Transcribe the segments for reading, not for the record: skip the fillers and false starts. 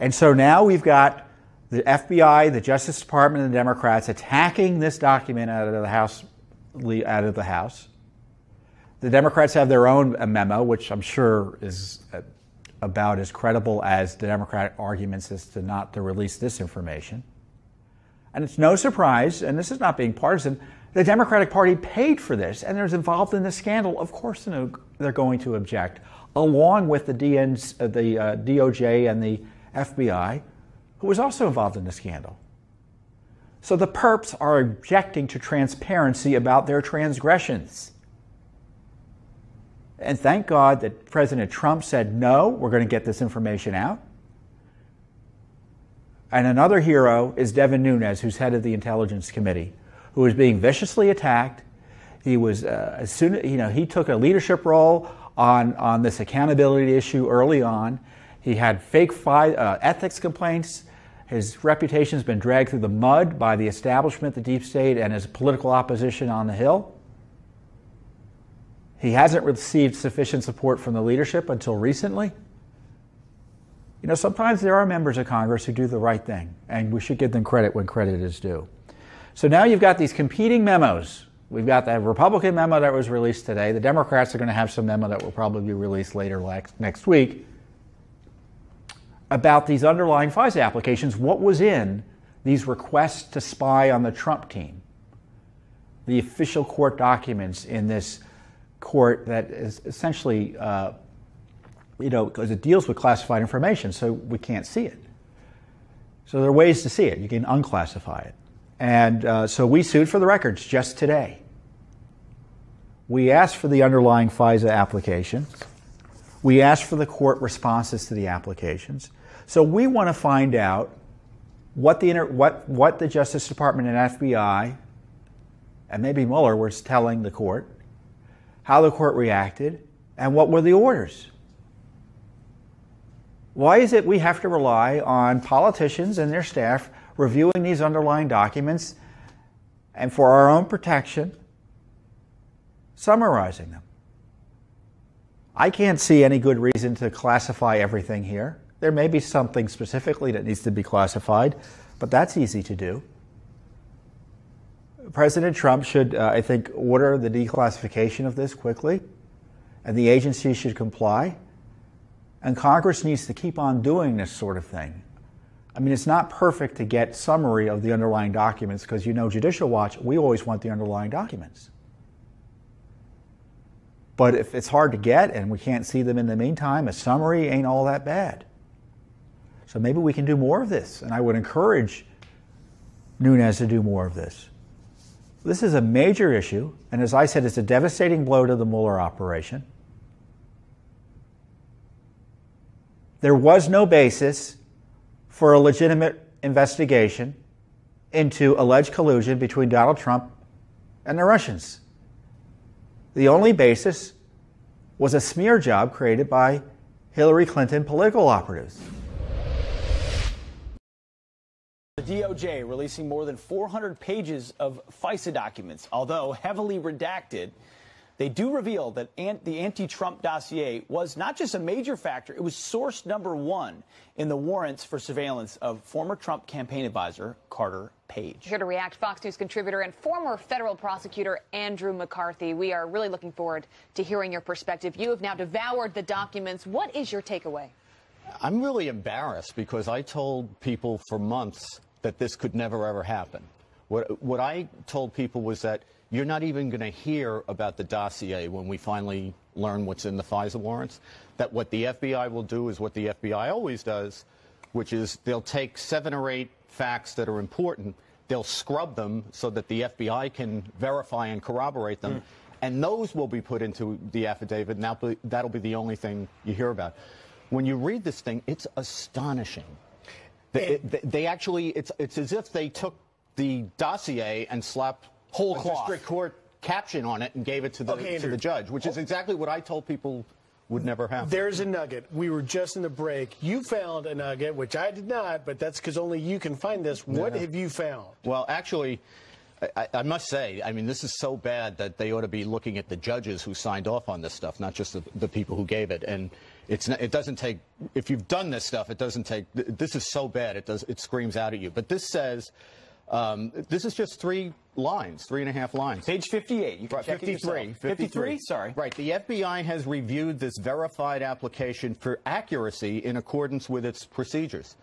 And so now we've got the FBI, the Justice Department, and the Democrats attacking this document out of the House. The Democrats have their own memo, which I'm sure is about as credible as the Democratic arguments as to not to release this information. And it's no surprise, and this is not being partisan, the Democratic Party paid for this and is involved in the scandal. Of course they're going to object, along with the DOJ and the FBI, who was also involved in the scandal. So the perps are objecting to transparency about their transgressions. And thank God that President Trump said, no, we're going to get this information out. And another hero is Devin Nunes, who's head of the Intelligence Committee, who was being viciously attacked. He was, he took a leadership role on this accountability issue early on. He had fake ethics complaints. His reputation has been dragged through the mud by the establishment, the deep state, and his political opposition on the Hill. He hasn't received sufficient support from the leadership until recently. You know, sometimes there are members of Congress who do the right thing, and we should give them credit when credit is due. So now you've got these competing memos. We've got the Republican memo that was released today. The Democrats are going to have some memo that will probably be released later next week about these underlying FISA applications. What was in these requests to spy on the Trump team? The official court documents in this court that is essentially, because it deals with classified information, so we can't see it. So there are ways to see it. You can unclassify it. And so we sued for the records just today. We asked for the underlying FISA applications. We asked for the court responses to the applications. So we want to find out what the Justice Department and FBI and maybe Mueller was telling the court, how the court reacted, and what were the orders. Why is it we have to rely on politicians and their staff reviewing these underlying documents and, for our own protection, summarizing them? I can't see any good reason to classify everything here. There may be something specifically that needs to be classified, but that's easy to do. President Trump should, I think, order the declassification of this quickly, and the agency should comply. And Congress needs to keep on doing this sort of thing. I mean, it's not perfect to get summary of the underlying documents because, Judicial Watch, we always want the underlying documents. But if it's hard to get and we can't see them in the meantime, a summary ain't all that bad. So maybe we can do more of this, and I would encourage Nunes to do more of this. This is a major issue, and as I said, it's a devastating blow to the Mueller operation. There was no basis for a legitimate investigation into alleged collusion between Donald Trump and the Russians. The only basis was a smear job created by Hillary Clinton political operatives. The DOJ releasing more than 400 pages of FISA documents. Although heavily redacted, they do reveal that the anti-Trump dossier was not just a major factor, it was source number one in the warrants for surveillance of former Trump campaign advisor Carter Page. Here to react, Fox News contributor and former federal prosecutor Andrew McCarthy. We are really looking forward to hearing your perspective. You have now devoured the documents. What is your takeaway? I'm really embarrassed because I told people for months that this could never, ever happen. What I told people was that you're not even going to hear about the dossier when we finally learn what's in the FISA warrants, that what the FBI will do is what the FBI always does, which is they'll take 7 or 8 facts that are important, they'll scrub them so that the FBI can verify and corroborate them, and those will be put into the affidavit, and that'll be the only thing you hear about. When you read this thing, it's astonishing. They actually, it's as if they took the dossier and slapped whole a cloth district court caption on it and gave it to the judge, which is exactly what I told people would never happen. There's a nugget. We were just in the break. You found a nugget, which I did not, but that's because only you can find this. What have you found? Well, actually, I must say, I mean, this is so bad that they ought to be looking at the judges who signed off on this stuff, not just the people who gave it. And It doesn't take, if you've done this stuff, it doesn't take, this is so bad, it screams out at you. But this says, this is just 3 lines, 3.5 lines. Page 58. You can Right, check 53. 53? Sorry. Right. The FBI has reviewed this verified application for accuracy in accordance with its procedures.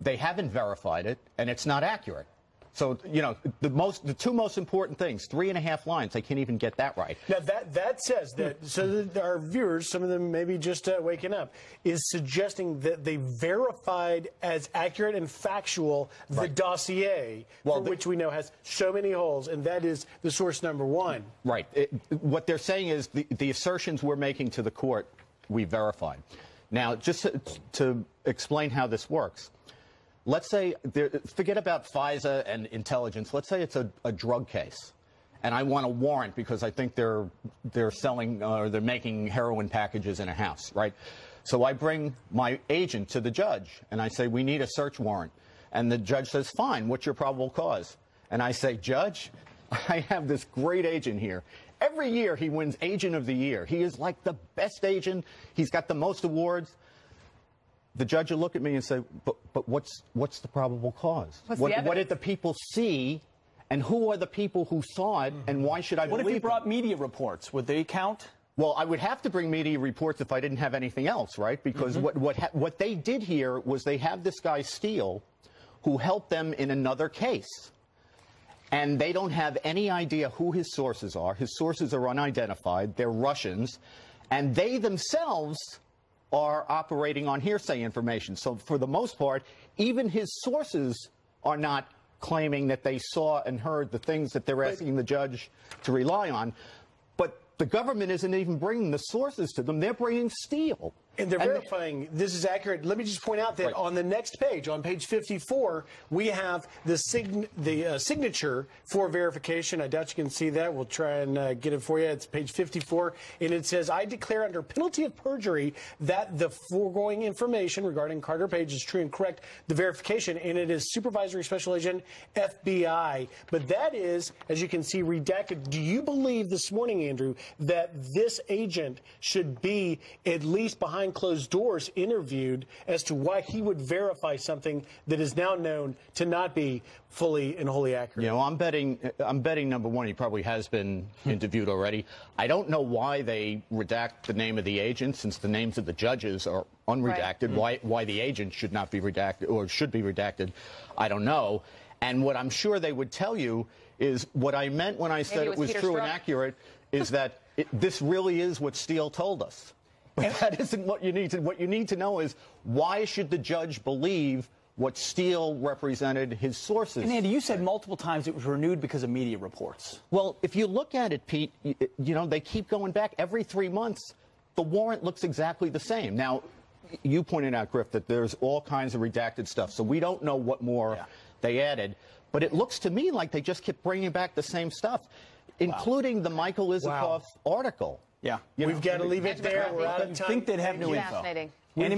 They haven't verified it, and it's not accurate. So, you know, the 2 most important things, 3.5 lines, they can't even get that right. Now, that says that, so that our viewers, some of them maybe just waking up, is suggesting that they verified as accurate and factual the dossier, for which we know has so many holes, and that is the source number 1. Right. What they're saying is the assertions we're making to the court, we verified. Now, just to explain how this works, let's say, forget about FISA and intelligence. Let's say it's a drug case, and I want a warrant because I think they're selling or they're making heroin packages in a house, right? So I bring my agent to the judge, and I say, we need a search warrant. And the judge says, fine, what's your probable cause? And I say, Judge, I have this great agent here. Every year he wins Agent of the Year. He is like the best agent. He's got the most awards. The judge will look at me and say, but what's the probable cause? What did the people see, and who are the people who saw it, and why should I believe them? What if you brought media reports? Would they count? Well, I would have to bring media reports if I didn't have anything else, right? Because what they did here was they have this guy Steele who helped them in another case. And they don't have any idea who his sources are. His sources are unidentified. They're Russians. And they themselves are operating on hearsay information. So for the most part, even his sources are not claiming that they saw and heard the things that they're asking the judge to rely on. But the government isn't even bringing the sources to them. They're bringing Steele. And they're verifying this is accurate. Let me just point out that on the next page, on page 54, we have the signature for verification. I doubt you can see that. We'll try and get it for you. It's page 54, and it says, I declare under penalty of perjury that the foregoing information regarding Carter Page is true and correct, the verification, and it is Supervisory Special Agent FBI. But that is, as you can see, redacted. Do you believe this morning, Andrew, that this agent should be at least behind closed doors interviewed as to why he would verify something that is now known to not be fully and wholly accurate? You know, I'm betting number one, he probably has been interviewed already. I don't know why they redact the name of the agent, since the names of the judges are unredacted. Why the agent should not be redacted or should be redacted, I don't know. And what I'm sure they would tell you is what I meant when I said it was true and accurate is that this really is what Steele told us. But that isn't what you need to. What you need to know is, why should the judge believe what Steele represented his sources? And Andy, you said multiple times it was renewed because of media reports. Well, if you look at it, Pete, you know, they keep going back every 3 months. The warrant looks exactly the same. Now, you pointed out, Griff, that there's all kinds of redacted stuff, so we don't know what more they added. But it looks to me like they just kept bringing back the same stuff, including the Michael Isikoff article. Yeah. We've got to leave it there. We're out of time. I think they'd have new info. Fascinating. Andy